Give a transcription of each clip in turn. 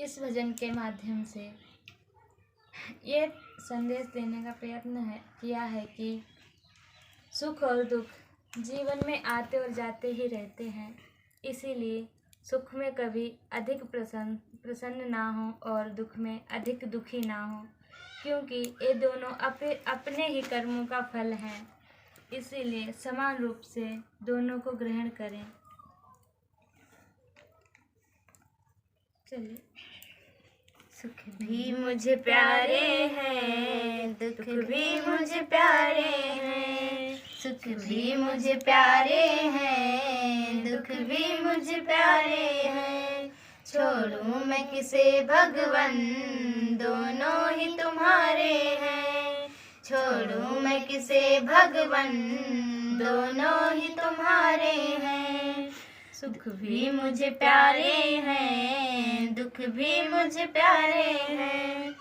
इस भजन के माध्यम से ये संदेश देने का प्रयत्न किया है कि सुख और दुख जीवन में आते और जाते ही रहते हैं। इसीलिए सुख में कभी अधिक प्रसन्न ना हो और दुख में अधिक दुखी ना हो, क्योंकि ये दोनों अपने ही कर्मों का फल हैं। इसीलिए समान रूप से दोनों को ग्रहण करें। चलिए। सुख भी मुझे प्यारे हैं, दुख भी मुझे प्यारे हैं। सुख भी मुझे प्यारे हैं, दुख भी मुझे प्यारे हैं। छोड़ूं मैं किसे भगवन, दोनों ही तुम्हारे हैं। छोड़ूं मैं किसे भगवन, दोनों ही तुम्हारे हैं। सुख भी मुझे प्यारे हैं, दुख भी मुझे प्यारे हैं।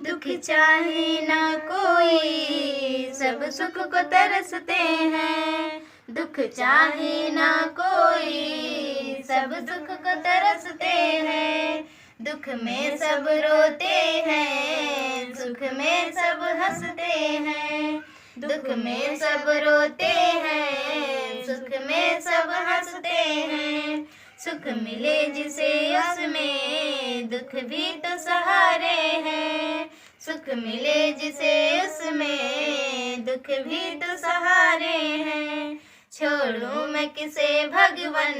दुख चाहे ना कोई, सब सुख को तरसते हैं। दुख चाहे ना कोई, सब सुख को तरसते हैं। दुख में सब रोते हैं, सुख में सब हंसते हैं। दुख में सब रोते हैं, सुख में सब हंसते हैं। सुख मिले जिसे उसमें, दुख भी तो सहारे हैं। सुख मिले जिसे उसमें, दुख भी तो सहारे हैं। छोड़ूं मैं किसे भगवन,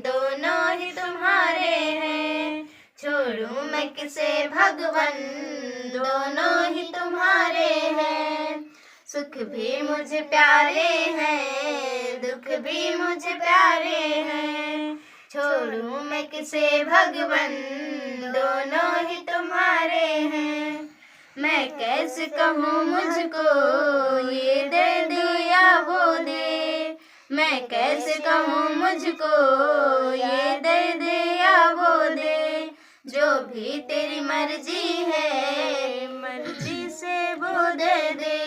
दोनों ही तुम्हारे हैं। छोड़ूं मैं किसे भगवन, दोनों ही तुम्हारे हैं। सुख भी मुझे प्यारे हैं, दुख भी मुझे प्यारे हैं। छोड़ूं मैं किसे भगवन, दोनों ही तुम्हारे हैं। मैं कैसे कहूँ मुझको ये दे दो या वो दे। मैं कैसे कहूँ मुझको ये दे दे या वो दे। जो भी तेरी मर्जी है, मर्जी से वो दे दे।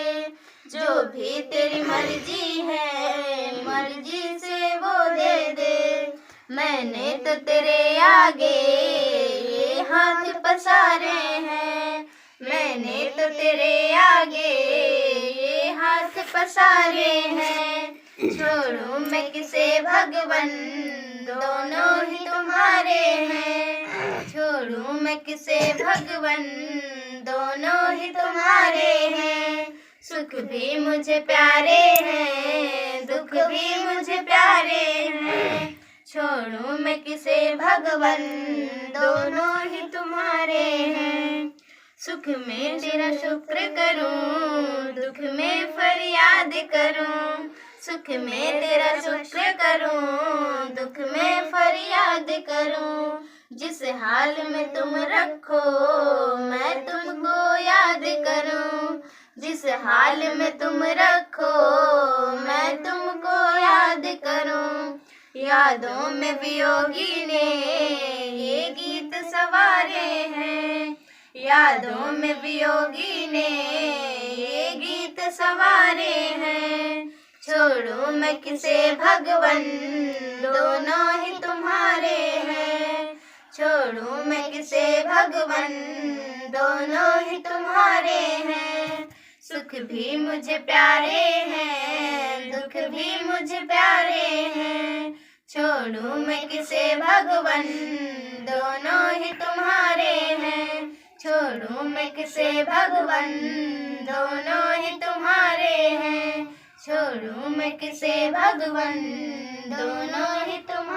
जो भी तेरी मर्जी है, मर्जी से वो दे दे। मैंने तो तेरे आगे ये हाथ पसारे हैं। मैंने तो तेरे आगे ये हाथ पसारे हैं। छोड़ूं मैं किसे भगवन, दोनों ही तुम्हारे हैं। छोड़ूं मैं किसे भगवन, दोनों ही तुम्हारे हैं। सुख भी मुझे प्यारे हैं, दुख भी मुझे प्यारे हैं। छोड़ूं मैं किसे भगवन, दोनों ही तुम्हारे हैं। सुख में तेरा शुक्र करूं, दुख में फरियाद करूं। सुख में तेरा शुक्र करूं, दुख में फरियाद करूं। जिस हाल में तुम रखो, मैं तुमको याद करूं। जिस हाल में तुम रखो, मैं तुमको याद करूं। यादों में वियोगी ने ये गीत सवारे हैं। यादों में वियोगी ने ये गीत सवारे हैं। छोड़ूं मैं किसे भगवन, दोनों ही तुम्हारे हैं। छोड़ूं मैं किसे भगवन, दोनों ही तुम्हारे हैं। सुख भी मुझे प्यारे हैं, दुख भी मुझे प्यारे हैं। छोड़ूं मैं किसे भगवन, दोनों ही तुम्हारे हैं। छोड़ूं मैं किसे भगवन, दोनों ही तुम्हारे हैं। छोड़ूं मैं किसे भगवन, दोनों ही तुम्हारे